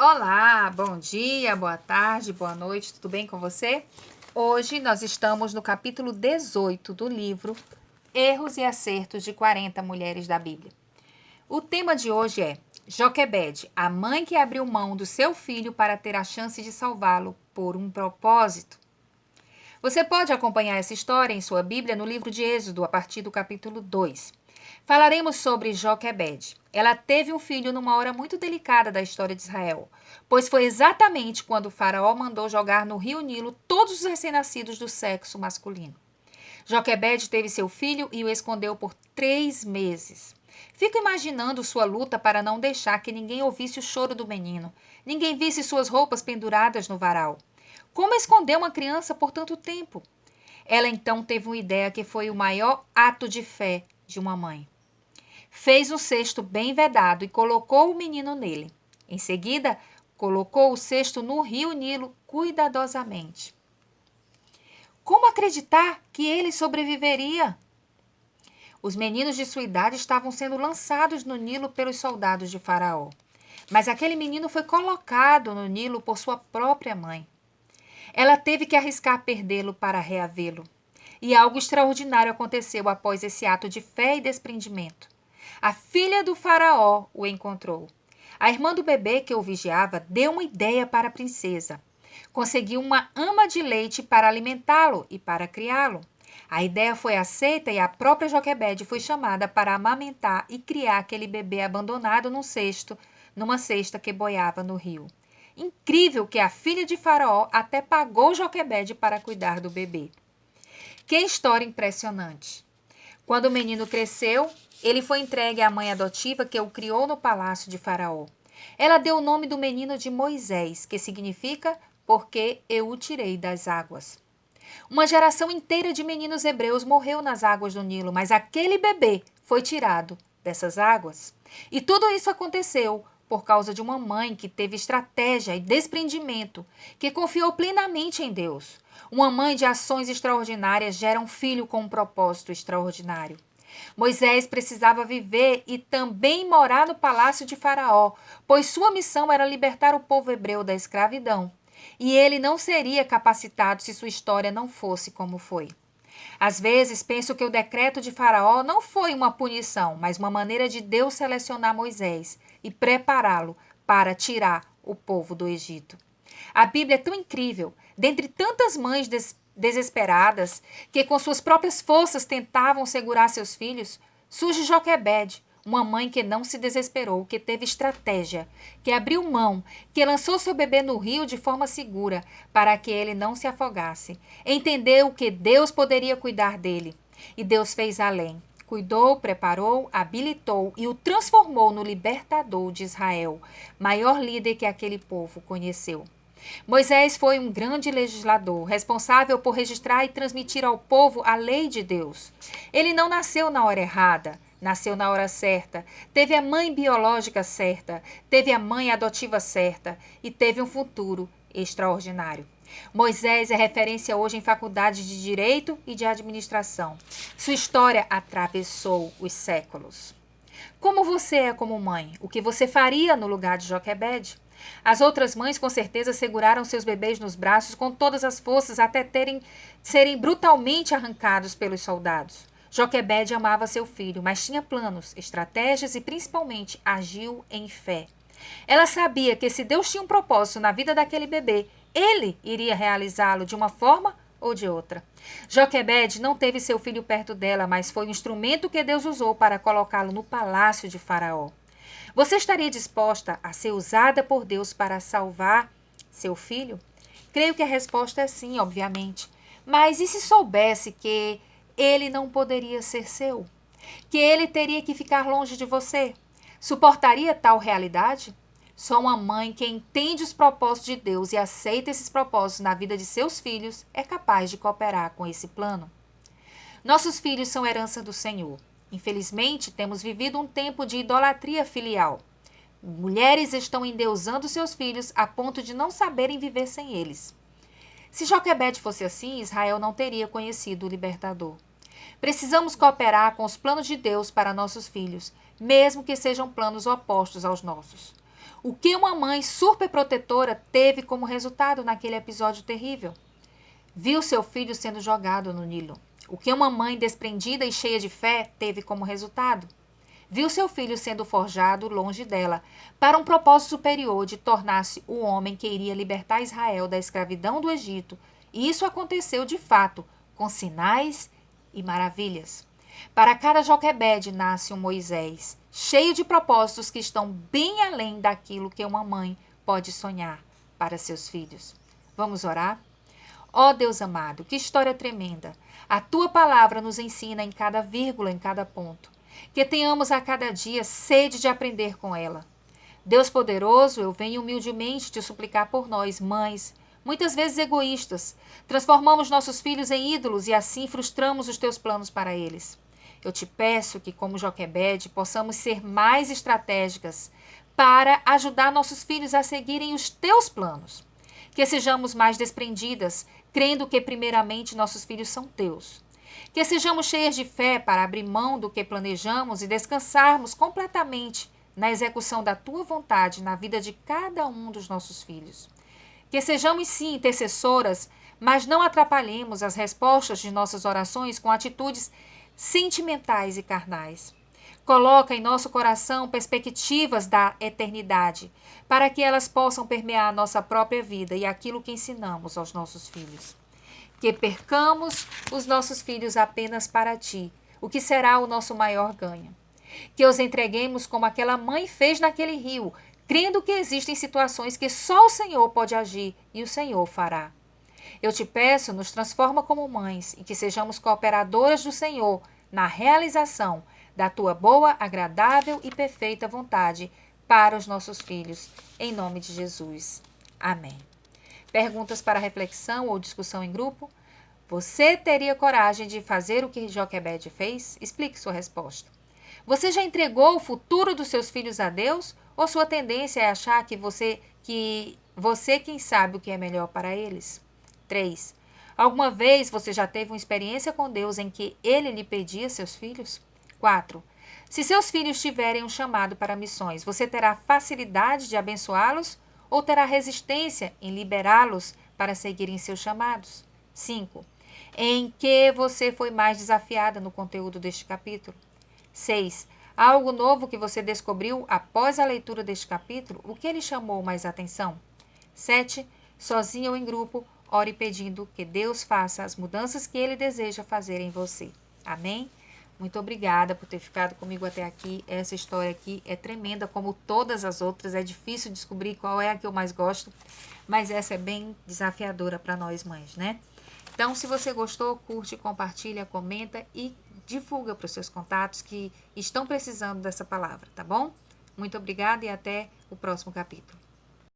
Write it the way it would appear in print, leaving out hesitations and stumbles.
Olá, bom dia, boa tarde, boa noite, tudo bem com você? Hoje nós estamos no capítulo 18 do livro Erros e Acertos de 40 Mulheres da Bíblia. O tema de hoje é Joquebede, a mãe que abriu mão do seu filho para ter a chance de salvá-lo por um propósito. Você pode acompanhar essa história em sua Bíblia no livro de Êxodo, a partir do capítulo 2. Falaremos sobre Joquebede. Ela teve um filho numa hora muito delicada da história de Israel, pois foi exatamente quando o faraó mandou jogar no rio Nilo todos os recém-nascidos do sexo masculino. Joquebede teve seu filho e o escondeu por 3 meses. Fico imaginando sua luta para não deixar que ninguém ouvisse o choro do menino, ninguém visse suas roupas penduradas no varal. Como esconder uma criança por tanto tempo? Ela então teve uma ideia que foi o maior ato de fé de uma mãe. Fez um cesto bem vedado e colocou o menino nele. Em seguida, colocou o cesto no rio Nilo cuidadosamente. Como acreditar que ele sobreviveria? Os meninos de sua idade estavam sendo lançados no Nilo pelos soldados de Faraó. Mas aquele menino foi colocado no Nilo por sua própria mãe. Ela teve que arriscar perdê-lo para reavê-lo. E algo extraordinário aconteceu após esse ato de fé e desprendimento. A filha do faraó o encontrou. A irmã do bebê que o vigiava deu uma ideia para a princesa. Conseguiu uma ama de leite para alimentá-lo e para criá-lo. A ideia foi aceita e a própria Joquebede foi chamada para amamentar e criar aquele bebê abandonado numa cesta que boiava no rio. Incrível que a filha de Faraó até pagou Joquebede para cuidar do bebê. Que história impressionante! Quando o menino cresceu, ele foi entregue à mãe adotiva que o criou no palácio de Faraó. Ela deu o nome do menino de Moisés, que significa porque eu o tirei das águas. Uma geração inteira de meninos hebreus morreu nas águas do Nilo, mas aquele bebê foi tirado dessas águas. E tudo isso aconteceu por causa de uma mãe que teve estratégia e desprendimento, que confiou plenamente em Deus. Uma mãe de ações extraordinárias gera um filho com um propósito extraordinário. Moisés precisava viver e também morar no palácio de Faraó, pois sua missão era libertar o povo hebreu da escravidão. E ele não seria capacitado se sua história não fosse como foi. Às vezes, penso que o decreto de Faraó não foi uma punição, mas uma maneira de Deus selecionar Moisés e prepará-lo para tirar o povo do Egito. A Bíblia é tão incrível, dentre tantas mães desesperadas que com suas próprias forças tentavam segurar seus filhos, surge Joquebede, uma mãe que não se desesperou, que teve estratégia, que abriu mão, que lançou seu bebê no rio de forma segura para que ele não se afogasse. Entendeu que Deus poderia cuidar dele. E Deus fez além. Cuidou, preparou, habilitou e o transformou no libertador de Israel, maior líder que aquele povo conheceu. Moisés foi um grande legislador, responsável por registrar e transmitir ao povo a lei de Deus. Ele não nasceu na hora errada, nasceu na hora certa, teve a mãe biológica certa, teve a mãe adotiva certa e teve um futuro extraordinário. Moisés é referência hoje em faculdades de Direito e de Administração. Sua história atravessou os séculos. Como você é como mãe? O que você faria no lugar de Joquebede? As outras mães com certeza seguraram seus bebês nos braços com todas as forças até serem brutalmente arrancados pelos soldados. Joquebede amava seu filho, mas tinha planos, estratégias e principalmente agiu em fé. Ela sabia que se Deus tinha um propósito na vida daquele bebê, ele iria realizá-lo de uma forma ou de outra. Joquebede não teve seu filho perto dela, mas foi o instrumento que Deus usou para colocá-lo no palácio de Faraó. Você estaria disposta a ser usada por Deus para salvar seu filho? Creio que a resposta é sim, obviamente. Mas e se soubesse que ele não poderia ser seu? Que ele teria que ficar longe de você? Suportaria tal realidade? Só uma mãe que entende os propósitos de Deus e aceita esses propósitos na vida de seus filhos é capaz de cooperar com esse plano. Nossos filhos são herança do Senhor. Infelizmente, temos vivido um tempo de idolatria filial. Mulheres estão endeusando seus filhos a ponto de não saberem viver sem eles. Se Joquebede fosse assim, Israel não teria conhecido o libertador. Precisamos cooperar com os planos de Deus para nossos filhos, mesmo que sejam planos opostos aos nossos. O que uma mãe superprotetora teve como resultado naquele episódio terrível? Viu seu filho sendo jogado no Nilo. O que uma mãe desprendida e cheia de fé teve como resultado? Viu seu filho sendo forjado longe dela, para um propósito superior de tornar-se o homem que iria libertar Israel da escravidão do Egito. E isso aconteceu de fato, com sinais e maravilhas. Para cada Joquebede nasce um Moisés, cheio de propósitos que estão bem além daquilo que uma mãe pode sonhar para seus filhos. Vamos orar? Ó Deus amado, que história tremenda! A tua palavra nos ensina em cada vírgula, em cada ponto. Que tenhamos a cada dia sede de aprender com ela. Deus poderoso, eu venho humildemente te suplicar por nós, mães, muitas vezes egoístas. Transformamos nossos filhos em ídolos e assim frustramos os teus planos para eles. Eu te peço que, como Joquebede, possamos ser mais estratégicas para ajudar nossos filhos a seguirem os teus planos. Que sejamos mais desprendidas, crendo que primeiramente nossos filhos são teus. Que sejamos cheias de fé para abrir mão do que planejamos e descansarmos completamente na execução da tua vontade na vida de cada um dos nossos filhos. Que sejamos sim intercessoras, mas não atrapalhemos as respostas de nossas orações com atitudes sentimentais e carnais. Coloca em nosso coração perspectivas da eternidade, para que elas possam permear a nossa própria vida e aquilo que ensinamos aos nossos filhos. Que percamos os nossos filhos apenas para ti, o que será o nosso maior ganho. Que os entreguemos como aquela mãe fez naquele rio, crendo que existem situações que só o Senhor pode agir e o Senhor fará. Eu te peço, nos transforma como mães e que sejamos cooperadoras do Senhor na realização da tua boa, agradável e perfeita vontade para os nossos filhos. Em nome de Jesus. Amém. Perguntas para reflexão ou discussão em grupo? Você teria coragem de fazer o que Joquebede fez? Explique sua resposta. Você já entregou o futuro dos seus filhos a Deus? Ou sua tendência é achar que você quem sabe o que é melhor para eles? 3. Alguma vez você já teve uma experiência com Deus em que Ele lhe pedia seus filhos? 4. Se seus filhos tiverem um chamado para missões, você terá facilidade de abençoá-los ou terá resistência em liberá-los para seguirem seus chamados? 5. Em que você foi mais desafiada no conteúdo deste capítulo? 6. Há algo novo que você descobriu após a leitura deste capítulo? O que lhe chamou mais atenção? 7. Sozinha ou em grupo, ore pedindo que Deus faça as mudanças que Ele deseja fazer em você. Amém? Muito obrigada por ter ficado comigo até aqui. Essa história aqui é tremenda, como todas as outras. É difícil descobrir qual é a que eu mais gosto, mas essa é bem desafiadora para nós mães, né? Então, se você gostou, curte, compartilha, comenta e divulga para os seus contatos que estão precisando dessa palavra, tá bom? Muito obrigada e até o próximo capítulo.